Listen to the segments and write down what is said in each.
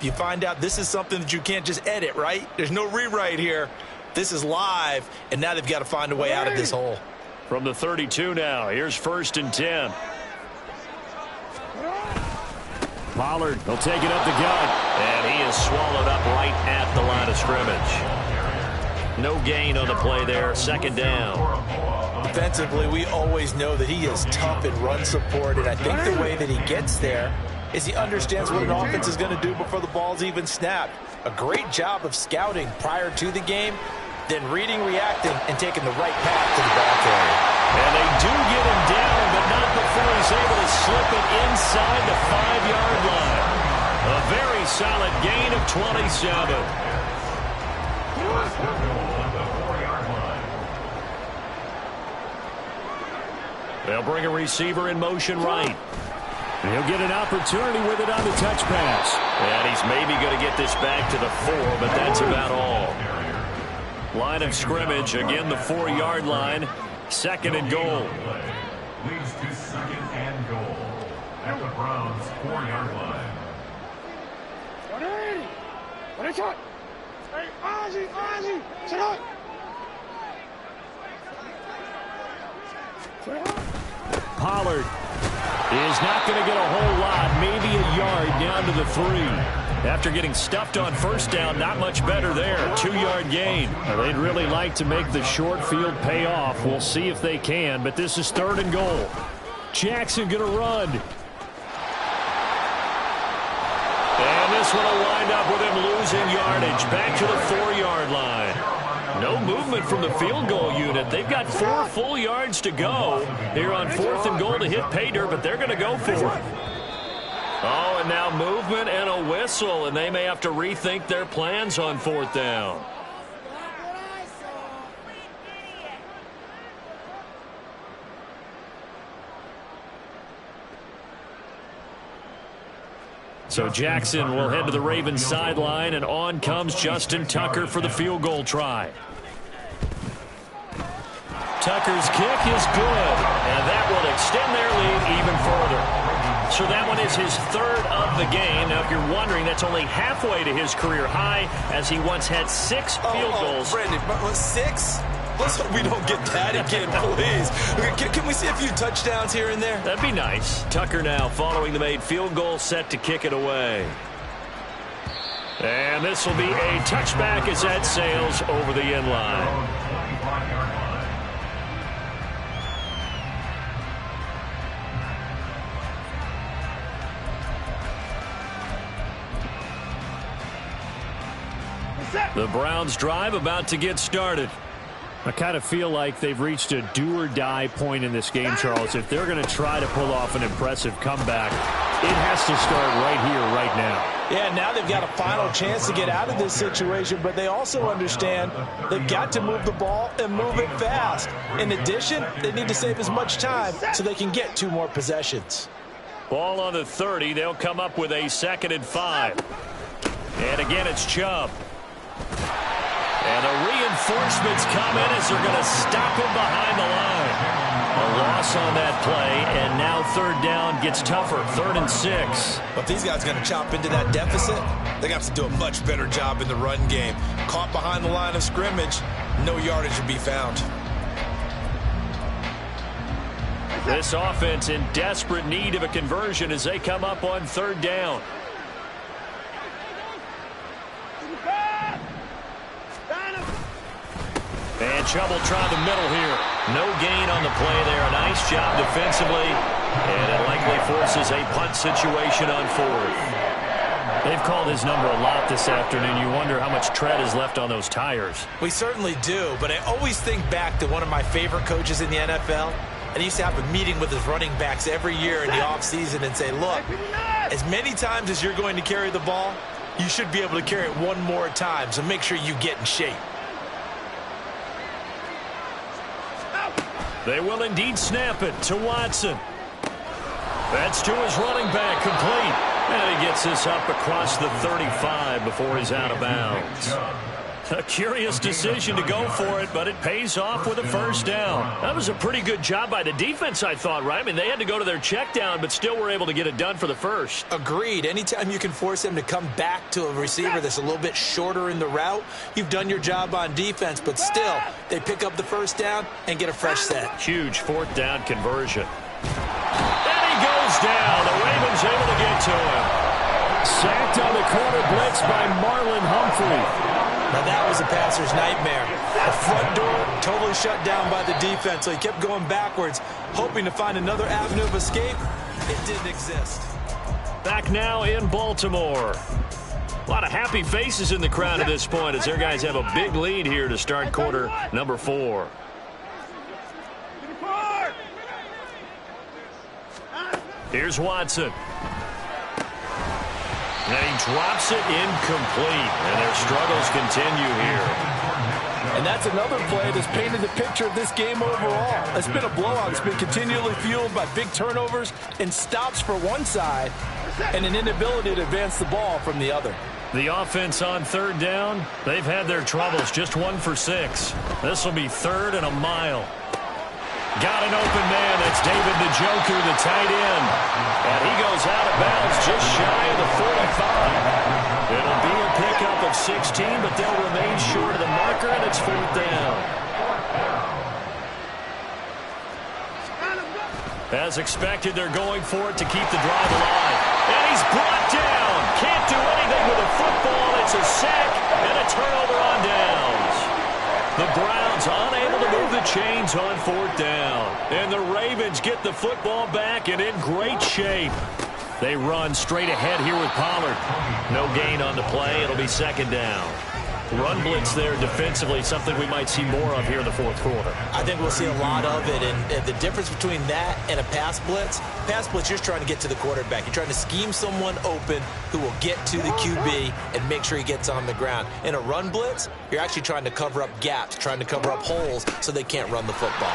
You find out this is something that you can't just edit, right? There's no rewrite here. This is live, and now they've got to find a way out of this hole. From the 32 now, here's 1st and 10. Pollard, he'll take it up the gut. And he is swallowed up right at the line of scrimmage. No gain on the play there, 2nd down. Defensively, we always know that he is tough in run support, and I think the way that he gets there is he understands what an offense is going to do before the ball's even snapped. A great job of scouting prior to the game, then reading, reacting, and taking the right path to the ball carrier. And they do get him down, but not before he's able to slip it inside the 5-yard line. A very solid gain of 27. They'll bring a receiver in motion right. And he'll get an opportunity with it on the touch pass. And he's maybe going to get this back to the 4, but that's about all. Line of scrimmage, again the 4-yard line. 2nd and goal. Leads to 2nd and goal at the Browns' 4-yard line. Pollard is not going to get a whole lot, maybe a yard down to the 3. After getting stuffed on 1st down, not much better there. 2-yard gain. They'd really like to make the short field pay off. We'll see if they can, but this is 3rd and goal. Jackson going to run. And this one will wind up with him losing yardage. Back to the 4-yard line. No movement from the field goal unit. They've got 4 full yards to go here on 4th and goal to hit pay dirt, but they're going to go for it. Oh, and now movement and a whistle, and they may have to rethink their plans on 4th down. So Jackson will head to the Ravens sideline, and on comes Justin Tucker for the field goal try. Tucker's kick is good, and that will extend their lead even further. So that one is his 3rd of the game. Now, if you're wondering, that's only halfway to his career high, as he once had 6 field goals. Brandon, 6? Let's hope we don't get that again, please. Can we see a few touchdowns here and there? That'd be nice. Tucker now following the made field goal, set to kick it away. And this will be a touchback as that sails over the end line. The Browns drive about to get started. I kind of feel like they've reached a do-or-die point in this game, Charles. If they're going to try to pull off an impressive comeback, it has to start right here, right now. Yeah, now they've got a final chance to get out of this situation, but they also understand they've got to move the ball and move it fast. In addition, they need to save as much time so they can get 2 more possessions. Ball on the 30. They'll come up with a 2nd and 5. And again, it's Chubb. And the reinforcements come in as they're going to stop him behind the line. A loss on that play, and now 3rd down gets tougher. 3rd and 6. But if these guys are going to chop into that deficit, they got to do a much better job in the run game. Caught behind the line of scrimmage, no yardage to be found. This offense in desperate need of a conversion as they come up on 3rd down. And Chubb will try the middle here. No gain on the play there. A nice job defensively. And it likely forces a punt situation on 4th. They've called his number a lot this afternoon. You wonder how much tread is left on those tires. We certainly do, but I always think back to one of my favorite coaches in the NFL. And he used to have a meeting with his running backs every year in the offseason and say, look, as many times as you're going to carry the ball, you should be able to carry it 1 more time, so make sure you get in shape. They will indeed snap it to Watson. That's to his running back, complete. And he gets this up across the 35 before he's out of bounds. A curious decision to go for it, but it pays off with a first down. That was a pretty good job by the defense, I thought, right? I mean, they had to go to their check down, but still were able to get it done for the first. Agreed. Anytime you can force them to come back to a receiver that's a little bit shorter in the route, you've done your job on defense, but still, they pick up the first down and get a fresh set. Huge fourth down conversion. And he goes down. The Ravens able to get to him. Sacked on the corner blitz by Marlon Humphrey. Now that was a passer's nightmare. The front door totally shut down by the defense, so he kept going backwards, hoping to find another avenue of escape. It didn't exist. Back now in Baltimore. A lot of happy faces in the crowd at this point as their guys have a big lead here to start quarter number 4. Here's Watson. And he drops it incomplete, and their struggles continue here. And that's another play that's painted the picture of this game overall. It's been a blowout. It's been continually fueled by big turnovers and stops for one side and an inability to advance the ball from the other. The offense on third down, they've had their troubles, just 1 for 6. This will be 3rd and a mile. Got an open man. That's David Njoku, the tight end. And he goes out of bounds just shy of the 45. It'll be a pickup of 16, but they'll remain short of the marker, and it's 4th down. As expected, they're going for it to keep the drive alive. And he's brought down. Can't do anything with a football. It's a sack and a turnover on downs. The Browns unable to move the chains on 4th down. And the Ravens get the football back and in great shape. They run straight ahead here with Pollard. No gain on the play. It'll be 2nd down. Run blitz there defensively, something we might see more of here in the 4th quarter. I think we'll see a lot of it, and the difference between that and a pass blitz, you're just trying to get to the quarterback. You're trying to scheme someone open who will get to the QB and make sure he gets on the ground. In a run blitz, you're actually trying to cover up gaps, trying to cover up holes so they can't run the football.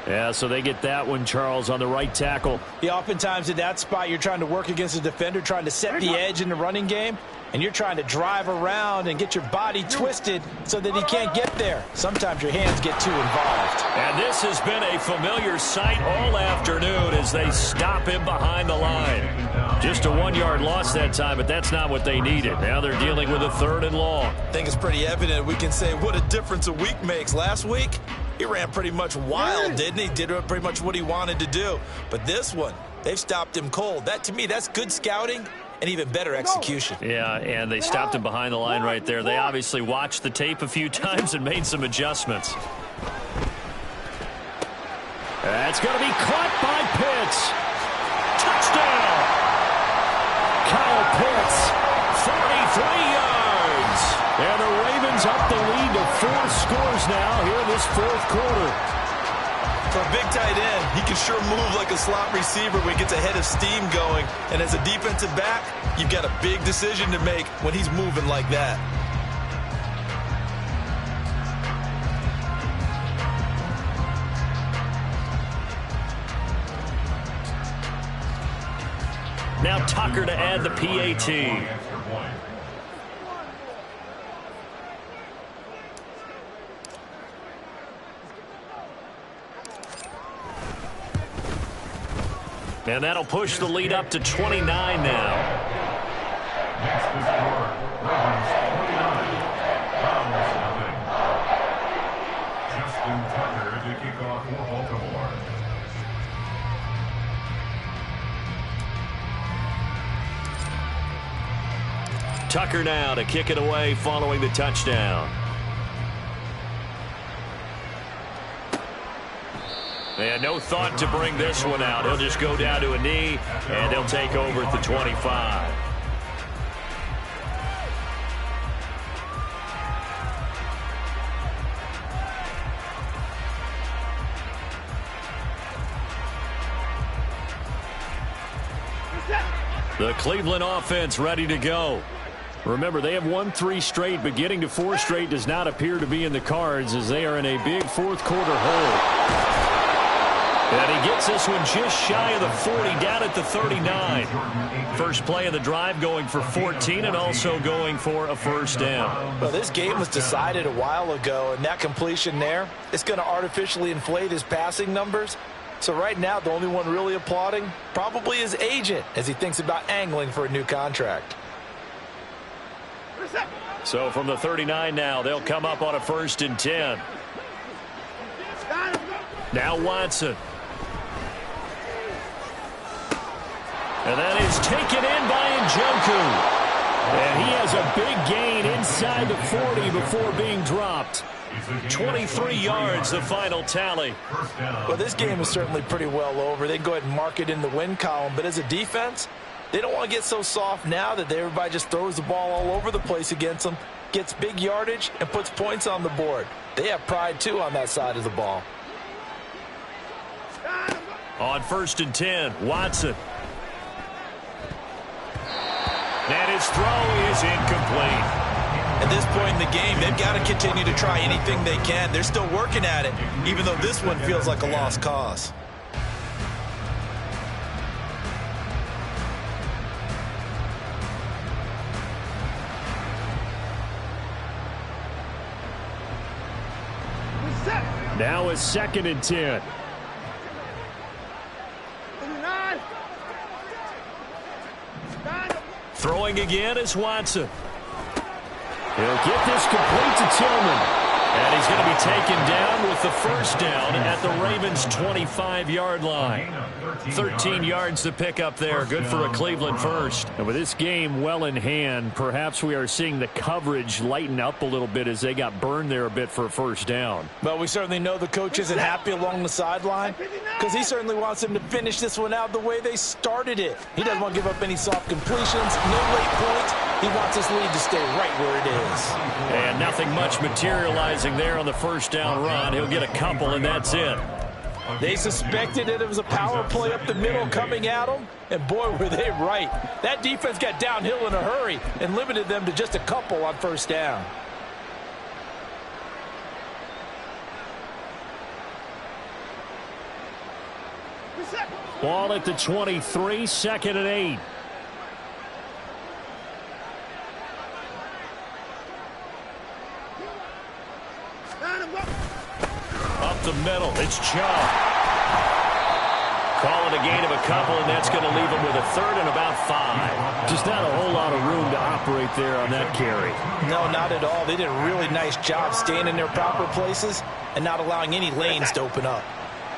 Yeah, so they get that one, Charles, on the right tackle. Yeah, oftentimes in that spot, you're trying to work against a defender, trying to set the edge in the running game, and you're trying to drive around and get your body twisted so that he can't get there. Sometimes your hands get too involved. And this has been a familiar sight all afternoon as they stop him behind the line. Just a 1-yard loss that time, but that's not what they needed. Now they're dealing with a 3rd and long. I think it's pretty evident. We can say what a difference a week makes. Last week, he ran pretty much wild, didn't he? Did pretty much what he wanted to do. But this one, they've stopped him cold. That, to me, that's good scouting and even better execution. Yeah, and they stopped him behind the line right there. They obviously watched the tape a few times and made some adjustments. That's going to be caught by Pitts. Touchdown! Kyle Pitts, 43 yards. And the Ravens up the lead to 4 scores now here in this 4th quarter. For a big tight end, he can sure move like a slot receiver when he gets a head of steam going. And as a defensive back, you've got a big decision to make when he's moving like that. Now Tucker to add the PAT. And that'll push the lead up to 29 now. Next to score, Ravens 29, Browns 0. Justin Tucker to kick off for Baltimore. Tucker now to kick it away following the touchdown. They had no thought to bring this one out. He'll just go down to a knee, and they'll take over at the 25. The Cleveland offense ready to go. Remember, they have won 3 straight, but getting to 4 straight does not appear to be in the cards as they are in a big fourth quarter hole. And he gets this one just shy of the 40, down at the 39. First play of the drive going for 14 and also going for a first down. Well, this game was decided a while ago, and that completion there is going to artificially inflate his passing numbers. So right now, the only one really applauding probably his agent as he thinks about angling for a new contract. So from the 39 now, they'll come up on a 1st and 10. Now Watson. And that is taken in by Njoku. And he has a big gain inside the 40 before being dropped. 23 yards, the final tally. Well, this game is certainly pretty well over. They go ahead and mark it in the win column. But as a defense, they don't want to get so soft now that everybody just throws the ball all over the place against them, gets big yardage, and puts points on the board. They have pride, too, on that side of the ball. On 1st and 10, Watson. And his throw is incomplete. At this point in the game, they've got to continue to try anything they can. They're still working at it, even though this one feels like a lost cause. Now a 2nd and 10. Throwing again is Watson. He'll get this complete to Tillman. And he's going to be taken down with the first down at the Ravens' 25-yard line. 13 yards to pick up there. Good for a Cleveland first. And with this game well in hand, perhaps we are seeing the coverage lighten up a little bit as they got burned there a bit for a first down. But we certainly know the coach isn't happy along the sideline because he certainly wants them to finish this one out the way they started it. He doesn't want to give up any soft completions, no late points. He wants this lead to stay right where it is. And nothing much materializing there on the first down run. He'll get a couple, and that's it. They suspected that it was a power play up the middle coming at them, and boy, were they right. That defense got downhill in a hurry and limited them to just a couple on first down. Ball at the 23, 2nd and 8. Up the middle, it's Chubb. Call it a gain of a couple, and that's going to leave him with a 3rd and about 5. Just not a whole lot of room to operate there on that carry. No, not at all. They did a really nice job staying in their proper places and not allowing any lanes to open up.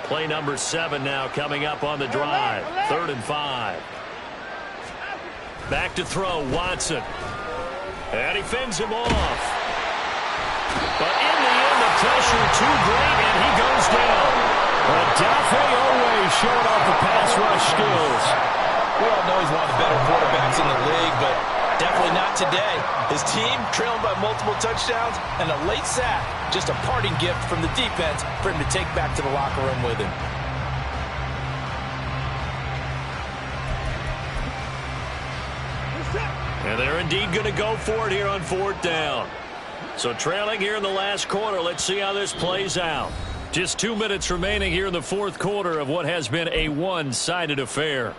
Play number 7 now coming up on the drive. 3rd and 5. Back to throw, Watson. And he fends him off. But in the end, the pressure too great, and he goes down. Odafe Oweh showing off the pass rush skills. We all know he's one of the better quarterbacks in the league, but definitely not today. His team trailing by multiple touchdowns and a late sack. Just a parting gift from the defense for him to take back to the locker room with him. And they're indeed going to go for it here on 4th down. So trailing here in the last quarter, let's see how this plays out. Just 2 minutes remaining here in the 4th quarter of what has been a one-sided affair.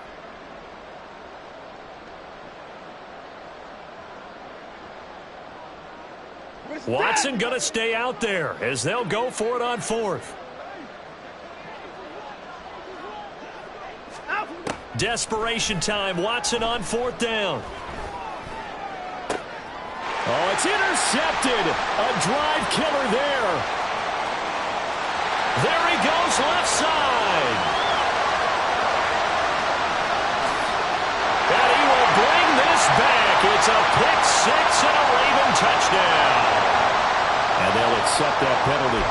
Watson going to stay out there as they'll go for it on 4th. Desperation time. Watson on 4th down. Oh, it's intercepted. A drive killer there. There he goes left side. And he will bring this back. It's a pick 6 and a Raven touchdown. And they'll accept that penalty.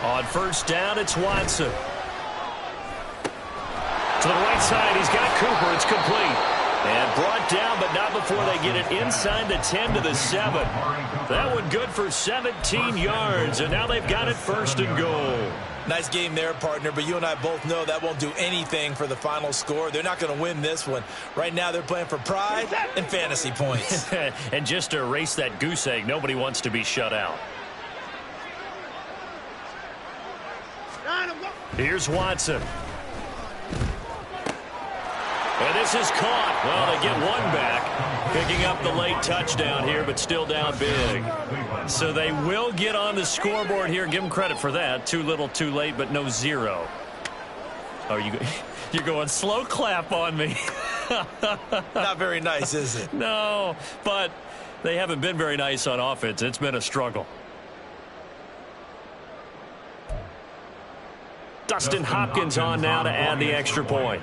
On 1st down, it's Watson. To the right side, he's got Cooper. It's complete. And brought down, but not before they get it inside the 10 to the 7. That one good for 17 yards, and now they've got it 1st and goal. Nice game there, partner, but you and I both know that won't do anything for the final score. They're not going to win this one. Right now, they're playing for pride and fantasy points. And just to erase that goose egg, nobody wants to be shut out. Here's Watson. And this is caught. Well, they get one back, picking up the late touchdown here, but still down big. So they will get on the scoreboard here. Give them credit for that. Too little, too late, but no 0. Oh, you're going slow clap on me. Not very nice, is it? No, but they haven't been very nice on offense. It's been a struggle. Dustin Hopkins on now to add the extra point.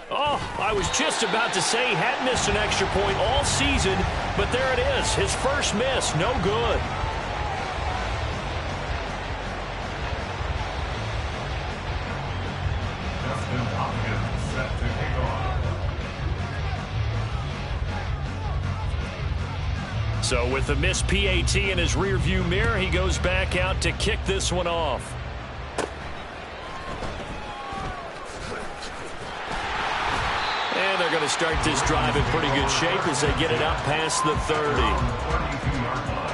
Oh, I was just about to say he hadn't missed an extra point all season, but there it is. His first miss, no good. Dustin Hopkins set to kick off. So with the missed PAT in his rearview mirror, he goes back out to kick this one off. And they're going to start this drive in pretty good shape as they get it out past the 30. 32-yard line.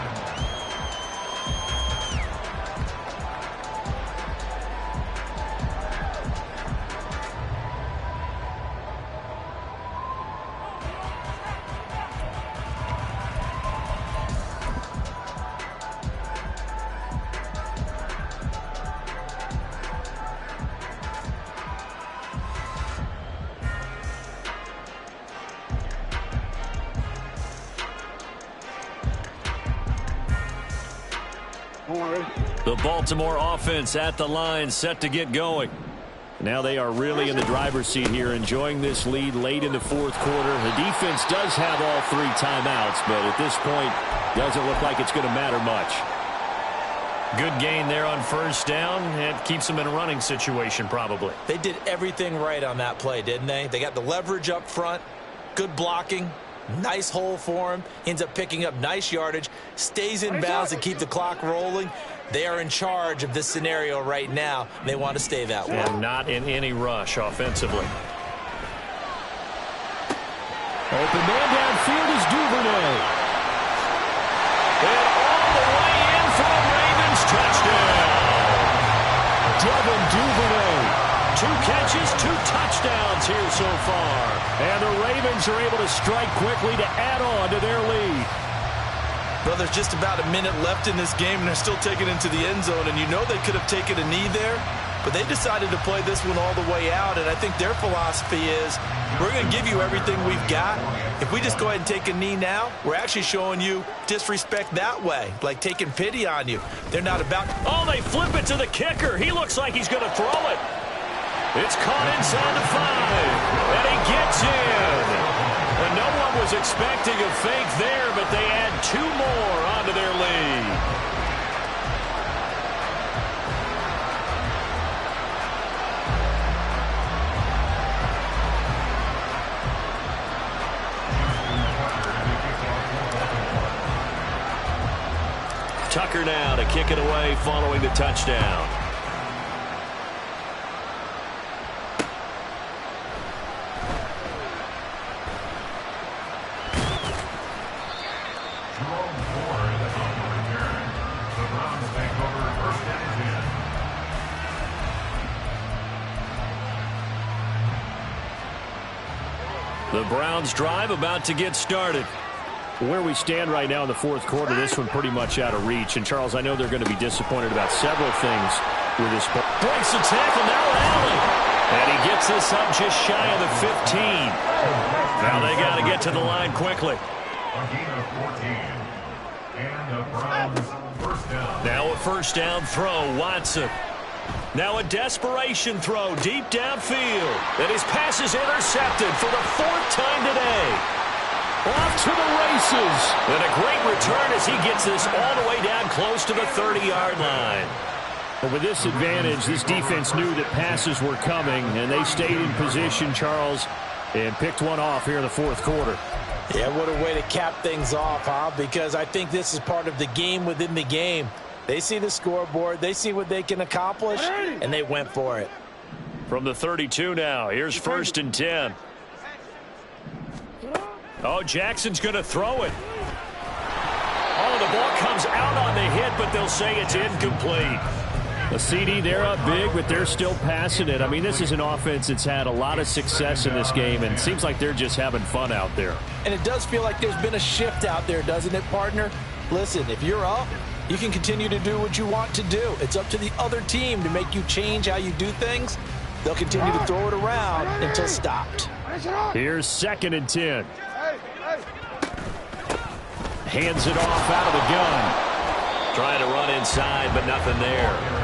The Baltimore offense at the line, set to get going. Now they are really in the driver's seat here, enjoying this lead late in the 4th quarter. The defense does have all 3 timeouts, but at this point, doesn't look like it's going to matter much. Good gain there on 1st down. It keeps them in a running situation, probably. They did everything right on that play, didn't they? They got the leverage up front, good blocking, nice hole for him, ends up picking up nice yardage, stays in bounds to keep the clock rolling. They are in charge of this scenario right now. They want to stay that way. And not in any rush offensively. Open man downfield is Duvernay. And all the way in for a Ravens touchdown. Devin Duvernay. 2 catches, 2 touchdowns here so far. And the Ravens are able to strike quickly to add on to their lead. Well, there's just about a minute left in this game, and they're still taking it into the end zone. And you know they could have taken a knee there, but they decided to play this one all the way out. And I think their philosophy is, we're going to give you everything we've got. If we just go ahead and take a knee now, we're actually showing you disrespect that way, like taking pity on you. They're not about... Oh, they flip it to the kicker. He looks like he's going to throw it. It's caught inside the 5, and he gets in. And no one was expecting a fake there, but they add 2 more onto their lead. Tucker now to kick it away following the touchdown. The Browns drive about to get started. Where we stand right now in the 4th quarter, this one pretty much out of reach. And, Charles, I know they're going to be disappointed about several things with this ball. Breaks the tackle, now Allen. And he gets this up just shy of the 15. Now they got to get to the line quickly. A gain of 14. And the Browns first down. Now a first down throw, Watson. Now a desperation throw deep downfield. And his pass is intercepted for the 4th time today. Off to the races. And a great return as he gets this all the way down close to the 30-yard line. But with this advantage, this defense knew that passes were coming, and they stayed in position, Charles, and picked one off here in the fourth quarter. Yeah, what a way to cap things off, huh? Because I think this is part of the game within the game. They see the scoreboard, they see what they can accomplish, and they went for it. From the 32 now, here's 1st and 10. Oh, Jackson's going to throw it. Oh, the ball comes out on the hit, but they'll say it's incomplete. The CD, they're up big, but they're still passing it. I mean, this is an offense that's had a lot of success in this game, and it seems like they're just having fun out there. And it does feel like there's been a shift out there, doesn't it, partner? Listen, if you're up, you can continue to do what you want to do. It's up to the other team to make you change how you do things. They'll continue to throw it around until stopped. Here's 2nd and 10. Hands it off out of the gun. Trying to run inside, but nothing there.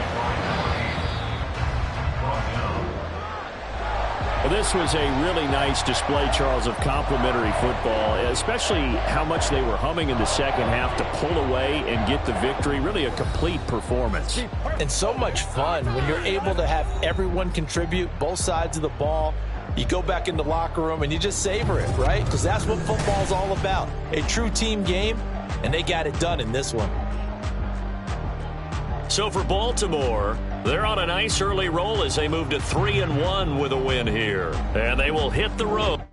Well, this was a really nice display, Charles, of complimentary football, especially how much they were humming in the second half to pull away and get the victory. Really a complete performance. And so much fun when you're able to have everyone contribute, both sides of the ball. You go back in the locker room and you just savor it, right? Because that's what football's all about. A true team game, and they got it done in this one. So for Baltimore, they're on a nice early roll as they move to 3-1 with a win here. And they will hit the road.